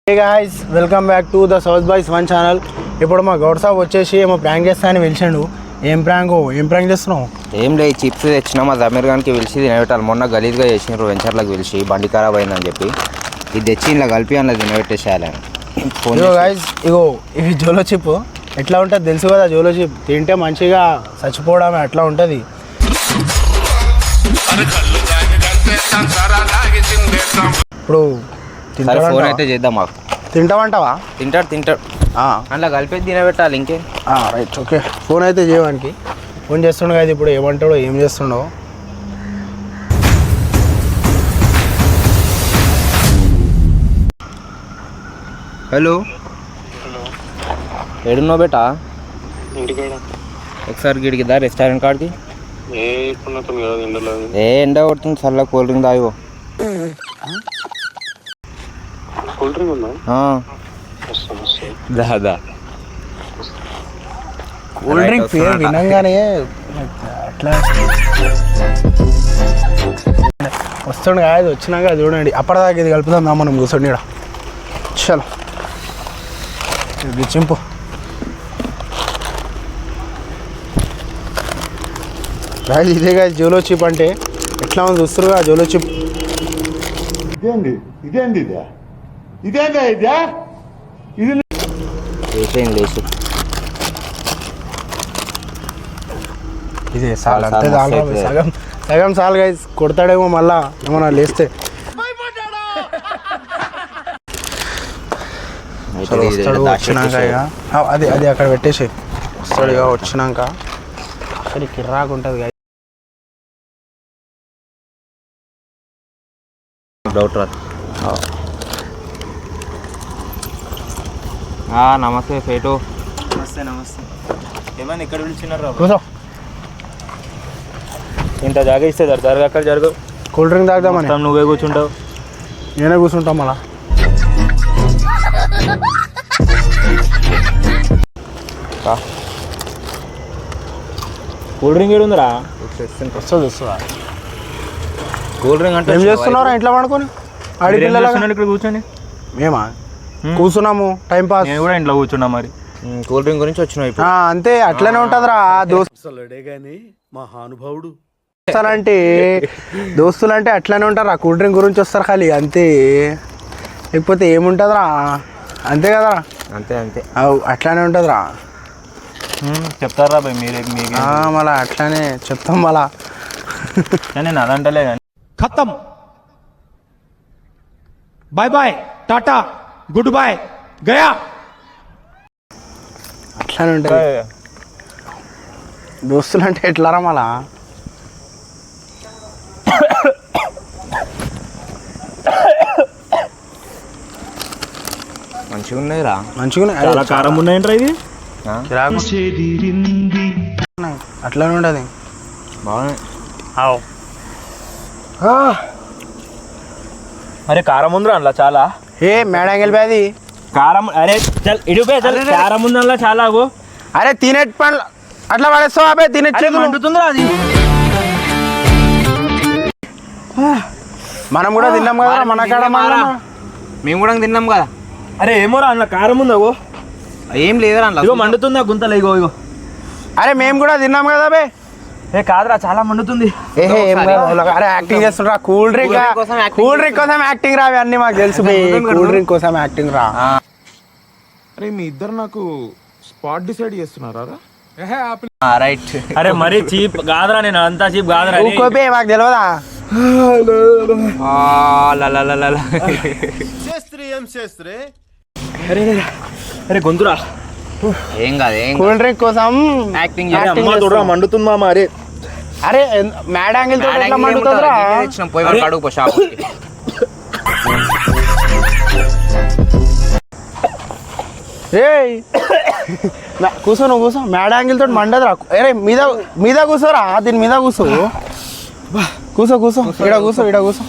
Hey guys, welcome back to the South Boys One channel. ఇప్పుడు మా గౌడ్ సాబ్ వచ్చేసి ఏమో ప్రాంక్ చేస్తా అని పిలిచిండు. ఏం ప్రాంక్ చేస్తున్నావు? ఏం లేదు, చిప్స్ తెచ్చినా మా జమీర్ ఖాన్కి పిలిచి తినబెట్టాలి. మొన్న గలీజ్గా చేసినారు వెంచర్లకు పిలిచి, బండి ఖరాబ్ అయిందని చెప్పి ఇది తెచ్చి ఇలా కలిపి అన్న తినబెట్టేసేయాలని. ఇగో గైస్, ఇవి జోలో చిప్ ఎట్లా ఉంటుంది తెలుసు కదా. జోలో చిప్ తింటే మంచిగా చచ్చిపోవడం అట్లా ఉంటుంది. ఇప్పుడు ఫోన్ అయితే చేద్దాం మాకు. తింటావంటావా? తింటాడు అట్లా కలిపి తినబెట్టాలి. ఇంకే రైట్, ఓకే. ఫోన్ అయితే చేయడానికి ఫోన్ చేస్తుండవు కదా. ఇప్పుడు ఏమంటాడో ఏం చేస్తుండవు. హలో ఏడున్నావు బేటా? ఒకసారి గిడికి దా రెస్టారెంట్ కాడికి. ఎండ కొడుతుంది, చల్ల కూల్ డ్రింక్ తాగో. దాదా కూల్ డ్రింక్ పేరు వినంగానే అట్లా వస్తుండే కాదు. వచ్చినాక చూడండి, అప్పటిదాకా ఇది కలుపుదాం మనం కూర్చోండి. చలో చింపు. రాజు ఇదే కాదు జోలో చిప్ అంటే. ఎట్లా ఉంది చూస్తురుగా జోలో చిప్. ఇదే సాల్ అంతే, సగం సాల్ గైస్. కొడతాడేమో మళ్ళా ఏమన్నా లేస్తే. వస్తాడు వచ్చినాక ఇక అది అక్కడ పెట్టేసి వస్తాడు. ఇక వచ్చినాక అసలు కిర్రాకు ఉంటుంది కదా. డౌట్ రాదు. నమస్తే ఫేటో. నమస్తే. ఏమన్నా ఇక్కడ పిలిచినారు? కూర్చో. ఇంత జాగా ఇస్తే జరగ అక్కడ జరగవు. కూల్ డ్రింక్ తాగుదామని నువ్వే కూర్చుంటావు, నేనే కూర్చుంటాం. మళ్ళా కూల్ డ్రింక్ ఏడు ఉందిరా? వస్తుందా? కూల్ డ్రింక్ అంటే ఏం చేస్తున్నారా ఇంట్లో పడుకొని? ఆడి పిల్లలు ఇక్కడ కూర్చోండి. మేమా కూర్చున్నాము, టైం పాస్. నేను కూడా ఇంట్లో కూర్చున్నా. మరి కూల్ డ్రింక్ గురించి వచ్చినావు. అంతే, అట్లనే ఉంటదిరా. దోస్తులంటే అట్లనే ఉంటారా. కూల్ డ్రింక్ గురించి వస్తారు ఖాళీ అంతే. లేకపోతే ఏముంటుందిరా, అంతే కదరా. అంతే అట్లానే ఉంటుందిరా. చెప్తారా భయ్ మీరే? మళ్ళా అట్లానే చెప్తాం మళ్ళా. నేను అదంటలే కానీ ఖతం, bye bye, tata, goodbye, గయా. అట్లానే ఉంటుంది దోస్తులు అంటే. ఎట్లారా మళ్ళా మంచిగా ఉన్నాయిరా. మంచిగా చాలా కారం ఉన్నాయంటారా? ఇది అట్లానే ఉంటుంది. బాగున్నాయి. అరే కారం ఉందిరా అందులో చాలా. ఏ మేడంగిల్ అది కారం. అరే చల్ ఇడిపోయి కారం ఉంది అందులో చాలా. అరే తినే పండ్లు అట్లా పడేస్తావు. అబ్బాయి తినచ్చు, మండుతుందిరా అది. మనం కూడా తిన్నాం కదా మన కాడ. మేము కూడా తిన్నాం కదా. అరే ఏమోరా అందులో కారం ఉందా? ఏం లేదురా అందులో. ఇగో మండుతుందా గుంతలు? ఇగో. అరే మేము కూడా తిన్నాం కదా బే. ఏ కాదురా చాలా మండుతుంది. అరే యాక్టింగ్ చేస్తుండ్రా. కూల్ డ్రింక్ కోసం యాక్టింగ్ రా. అన్ని మాకు తెలుసు. కూల్ డ్రింక్ కోసం యాక్టింగ్ రా. అరే మీ ఇద్దరు నాకు స్పాట్ డిసైడ్ చేస్తున్నారా? రైట్. అరే మరీ చీప్ కాదురా, నేను అంతా చీప్ కాదురా. మాకు తెలియదా? అరే గొంతురా. ఏం కాదు. కూల్ డ్రింక్ కోసం యాక్టింగ్ మండుతుందా మరి? అరే మేడంగిల్ తో ఎట్లా మండుతుందిరా? పోయి కడుగు షాప్. కూర్చో, నువ్వు కూర్చో. మేడంగిల్ తోటి మండదురా. అరే మీద కూర్చోరా. దీని మీద కూర్చో. కూర్చో. ఇడ కూర్చో.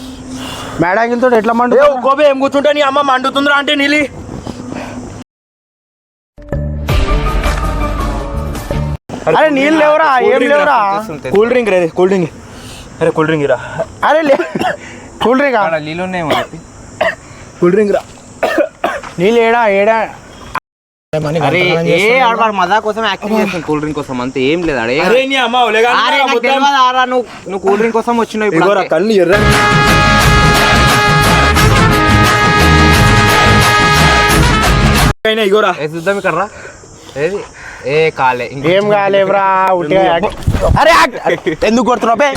మేడంగిల్ తోటి ఎట్లా మండు? కోపే ఏం కూర్చుంటా నీ అమ్మ మండుతుందిరా అంటే నీలి. అరే నీళ్ళు లేవురా, ఏం లేవురా. కూల్ డ్రింక్ రే, కూల్ డ్రింక్. అరే కూల్ డ్రింక్ రా. అరే కూల్ డ్రింక్ నీళ్ళు ఉన్నాయేమో. కూల్ డ్రింక్ రా. నీళ్ళు ఏడా ఏడా అరే ఏ ఆడవాడు మజా కోసం యాక్టింగ్ చేస్తాను కూల్ డ్రింక్ కోసం అంతే ఏం లేదు ఆడే అరే నీ అమ్మ ఒలేగా అరే నాకు తెలియదు ఆరా నువ్వు కూల్ డ్రింక్ కోసం వచ్చినావు ఇప్పుడు ఇగోరా అంతే. కళ్ళు ఎర్ర ఇగోరా ఏ చూద్దాం ఇక్కడ రా ఏది ఏ కాలే ఏం కాలేవురా ఉట్టిగా అరే ఎందుకు కొడుతున్నావు బే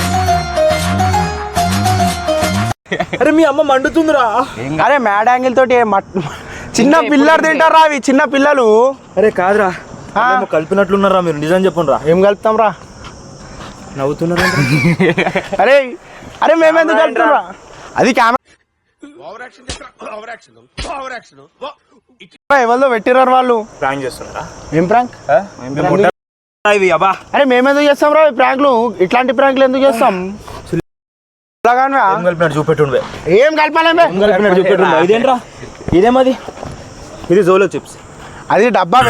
అరే మీ అమ్మ మండుతుందిరా అరే మ్యాడ్ యాంగిల్ తోటి చిన్న పిల్లలు తింటారా అవి చిన్న పిల్లలు అరే కాదురా కలిపినట్లున్నారా మీరు నిజం చెప్పండి రా ఏం కలుపుతాం రా నవ్వుతున్నారా అరే అరే మేమెందుకు కలుపుతాం అది ఎవరిలో పెట్టిరారు వాళ్ళు ప్రాంక్ చేస్తున్నారా ఏం ప్రాంక్ ఇవి అబ్బా అరే మేమెందుకు చేస్తాం రా ఈ ప్రాంక్లు ఇట్లాంటి ప్రాంక్లు ఎందుకు చేస్తాం ఏం కలిపినట్టు చూపెట్టుండే ఏం కలపాలేమే కలిపినట్టు చూపెట్టుండే ఇదేంట్రా ఇదేమది ఇది జోలో చిప్స్ అది డబ్బా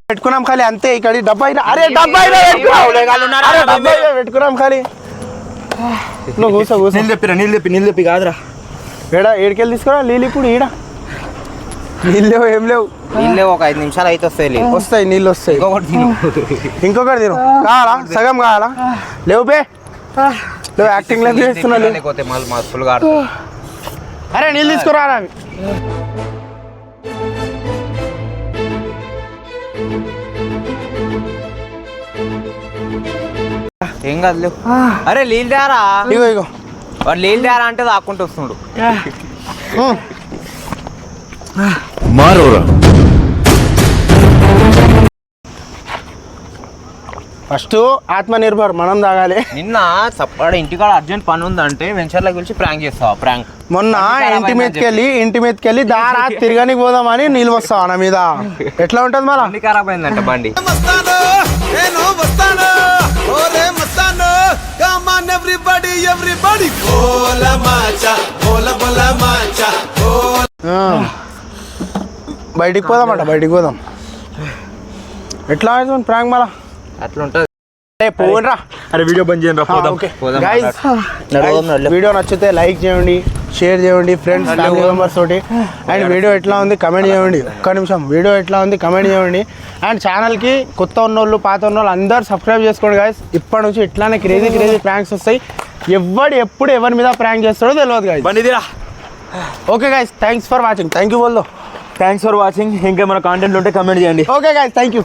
పెట్టుకున్నాం ఖాళీ అంతే ఇక్కడ డబ్బా అయినా అరే డబ్బా అయినా పెట్టుకున్నాం ఖాళీ నువ్వు కూసో కూసో నీళ్ళు తెప్పి కాదురా ఏడా ఏడికెళ్ళి తీసుకురా నీళ్ళు ఇప్పుడు ఈడ నీళ్ళు లేవు ఏం లేవు నీళ్ళే ఒక 5 నిమిషాలు అయితే వస్తాయి వస్తాయి నీళ్ళు వస్తాయి ఇంకొకటి తిను ఇంకొకటి తిను కావాలా సగం కావాలా లేవు బే లేవు యాక్టింగ్ లేదు చేస్తున్నా లేకపోతే మళ్ళీ మా ఫుల్గా అరే నీళ్ళు తీసుకురా అవి ఏం కాదు లేవు అరే నీళ్ళు దారా ఇగో ఇగో వాడు నీళ్ళు దారా అంటే దాక్కుంటూ వస్తుండు ఫస్ట్ ఆత్మనిర్భర్ మనం తాగాలి నిన్న సప్పడ ఇంటికాడ అర్జెంట్ పని ఉందంటే వెంచర్లోకి పిలిచి ప్రాంక్ చేస్తావా ప్రాంక్ మొన్న ఇంటి మీదకి వెళ్ళి దారా తిరగనికి పోదామని నీళ్ళు వస్తావా నా మీద ఎట్లా ఉంటుంది మళ్ళా బండి ఖరాబ్ అయిందంట బండి బయటికి పోదామంట బయటికి పోదాం ఎట్లా అవుతుంది ప్రాంక్ మళ్ళా అట్లా ఉంటుంది పోరా అరే వీడియో బంద్ చేయండి రా పోదాం పోదాం గైస్ వీడియో నచ్చితే లైక్ చేయండి షేర్ చేయండి ఫ్రెండ్స్ ఫ్యామిలీ మెంబర్స్ తోటి అండ్ వీడియో ఎట్లా ఉంది కమెంట్ చేయండి ఒక్క నిమిషం వీడియో ఎట్లా ఉంది కమెంట్ చేయండి అండ్ ఛానల్కి కొత్త ఉన్నోళ్ళు పాత ఉన్నోళ్ళు అందరూ సబ్స్క్రైబ్ చేసుకోండి గైస్ ఇప్పటి నుంచి ఇట్లానే క్రేజీ ప్రాంక్స్ వస్తాయి ఎప్పుడు ఎవరి మీద ప్రాంక్ చేస్తాడో తెలియదు గైస్ బండిదిరా okay guys thanks for watching thank you బోల్దో థ్యాంక్స్ ఫర్ వాచింగ్ ఇంకేమైనా కాంటెంట్ ఉంటే కమెంట్ చేయండి ఓకే గైస్ థ్యాంక్ యూ